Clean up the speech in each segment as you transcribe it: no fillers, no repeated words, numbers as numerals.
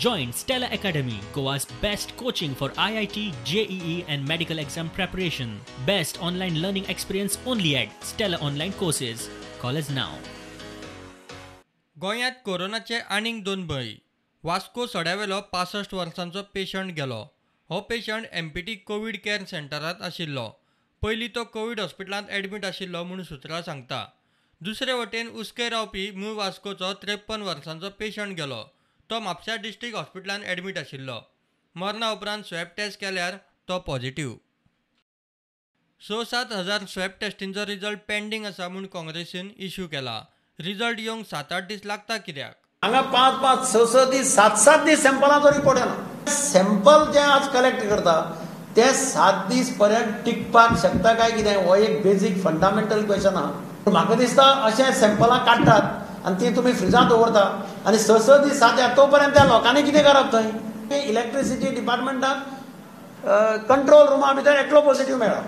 Join Stella Academy, Goa's best coaching for IIT, JEE and medical exam preparation. Best online learning experience only at Stella Online Courses. Call us now. गोंयांत कोरोनाचे आनीक 2 बळी. वास्को सड्यावेलो 65 वर्सांचो patient गेलो. हो patient empty Covid care सेंटरांत आशिल्लो. पयलीं तो कोविड हॉस्पिटलांत एडमीट आशिल्लो म्हूण सुत्रां सांगता. दुसरे वटेन उस्के रावपी मूळ वास्कोचो 53 वर्सांचो पेशंट गेलो. तो म्हापसा डिस्ट्रिक्ट हॉस्पिटलांत एडमीट आशिल्लो. मरणा उपरांत स्वॅब टेस्ट केल्यार तो पॉझिटिव्ह. 6-7 हजार स्वॅब टेस्टींचो रिजल्ट पेंडींग आसा म्हूण काँग्रेसीन इश्यू केला. रिजल्ट येवंक 7-8 दीस लागता कित्याक? हांगा 5-5, 6-6 दीस, 7-7 दीस सॅम्पलाचो रिपोर्ट येना. सॅम्पल जे आज कलेक्ट करता ते 7 दीस पर्यंत टिकपाक शकता काय कितें हो एक बेजीक फंडामेंटल क्वेश्चन आहा. म्हाका दिसता अशें सॅम्पलां काडटात आनी ती तुमी फ्रिजांत दवरता आनी 6-6 दीस जाता तो पर्यंत त्या लोकांनी कितें करप थंय? इलेक्ट्रिसिटी डिपार्टमेंटाक कंट्रोल रुमा भितर एकलो पॉझिटिव्ह मेळ्ळा.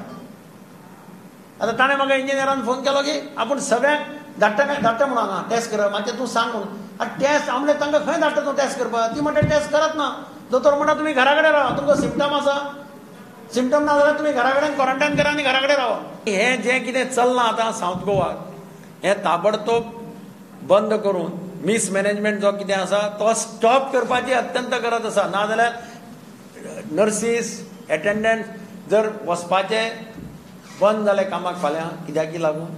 आतां ताणें म्हाका इंजिनियरान फोन केलो की आपूण सगळ्यांक धाडटा म्हणून हांगा टेस्ट करप. मातशें तूं सांग म्हणून. आतां टेस्ट आमले तांकां खंय धाडटा तूं टेस्ट करपाक? ती म्हणटा टेस्ट करत ना. दोतोर म्हणटा तुमी घरा कडेन रावा, तुमकां सिम्पटम आसा, सिम्पटम ना जाल्यार तुमी घरा कडेन क्वॉरंटायन करा आनी घरा कडेन रावा. हें जें कितें चल्लां आतां सावथ गोवाक हें ताबडतोब बंद करून मिसमॅनेजमेंट जो कितें आसा तो स्टॉप करपाची अत्यंत गरज आसा. नाजाल्यार नर्सीस एटेंडंट जर वचपाचे बंद जाले कामाक फाल्यां कित्याक लागून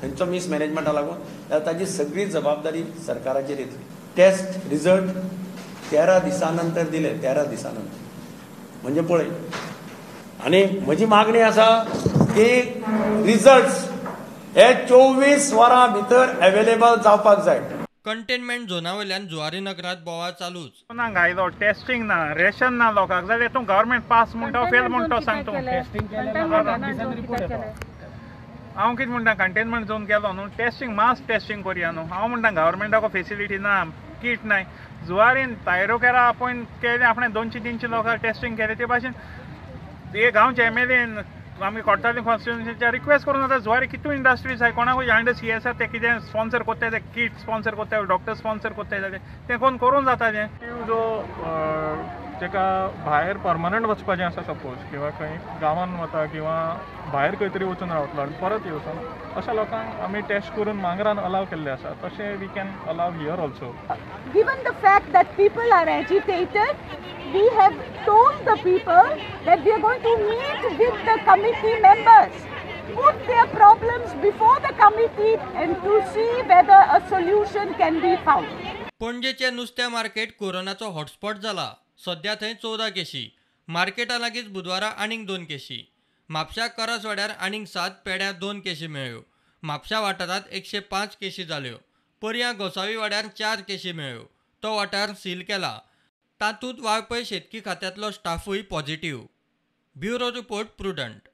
थंयचो मिसमॅनेजमेंटाक लागून जाल्यार ताची सगळी जबाबदारी सरकाराचेर येतली. टेस्ट रिजल्ट 13 दिसां नंतर दिले, 13 दिसां नंतर म्हणजे पळय. आनी म्हजी मागणी आसा की रिजल्ट्स हे 24 वरां भितर अवेलेबल जावपाक जाय. कंटेनमेंट झोनावयल्यान जुवारी नगरांत बोवाळ चालूच. घायलो टेस्टिंग ना, रेशन ना लोकांक जाल्यार तूं गव्हर्मेंट पास म्हणटा फेल म्हणटा सांग तूं. हांव कितें म्हणटा कंटेनमेंट झोन केलो न्हू, टेस्टिंग मास टेस्टिंग कोरया न्हू. हांव म्हणटा गव्हर्मेंटाक फेसिलिटी ना, किट नाय. जुवारीन थायरोकेरा अपॉयंट केले आपणें 200-300 लोकांक टेस्टिंग केलें. ते भाशेन हे गांवचे एमएलएन आमी कोर्टाली कॉन्स्टिट्युएन्सीच्या रिक्वेस्ट करून आतां जुवारी कितू इंडस्ट्रीज आहाय कोणाकूय अंडर सीएसआर ते कितें स्पॉन्सर कोत्ताय ते किट स्पॉन्सर कोत्ताय, डॉक्टर स्पॉन्सर कोत्ताय जाल्यार तें कोण करून जाता. तें जो जेका भायर परमनंट वचपाचें आसा सपोज किंवा खंय गांवांत वता किंवा भायर खंय तरी वचून रावतलो आनी परत येवचो अशा लोकांक आमी टेस्ट करून मांगरान अलाव केल्ले आसा. तशें वी कॅन अलाव here also. Given the fact that people are agitated, we have told the people that we are going to meet with the committee members, put their problems before the committee and to see whether a solution can be found. पणजेचे नुस्त्या market कोरोनाचो hotspot जाला. सध्या थंय 14 Keshi. Marketa लागींच बुधवारा आनीक 2 केशी. म्हापशा करसवाड्यार आनीक 7 पेड्यां 2 केशी मेळ्ळ्यो. म्हापशा वाठारांत 105 केशी जाल्यो. पर्या गोसावी वाड्यार 4 केशी मेळ्ळ्यो. तो वाठार सील केला. तातूंत वाळपय शेतकी खात्यांतलो स्टाफूय पॉझिटिव्ह. Bureau report prudent.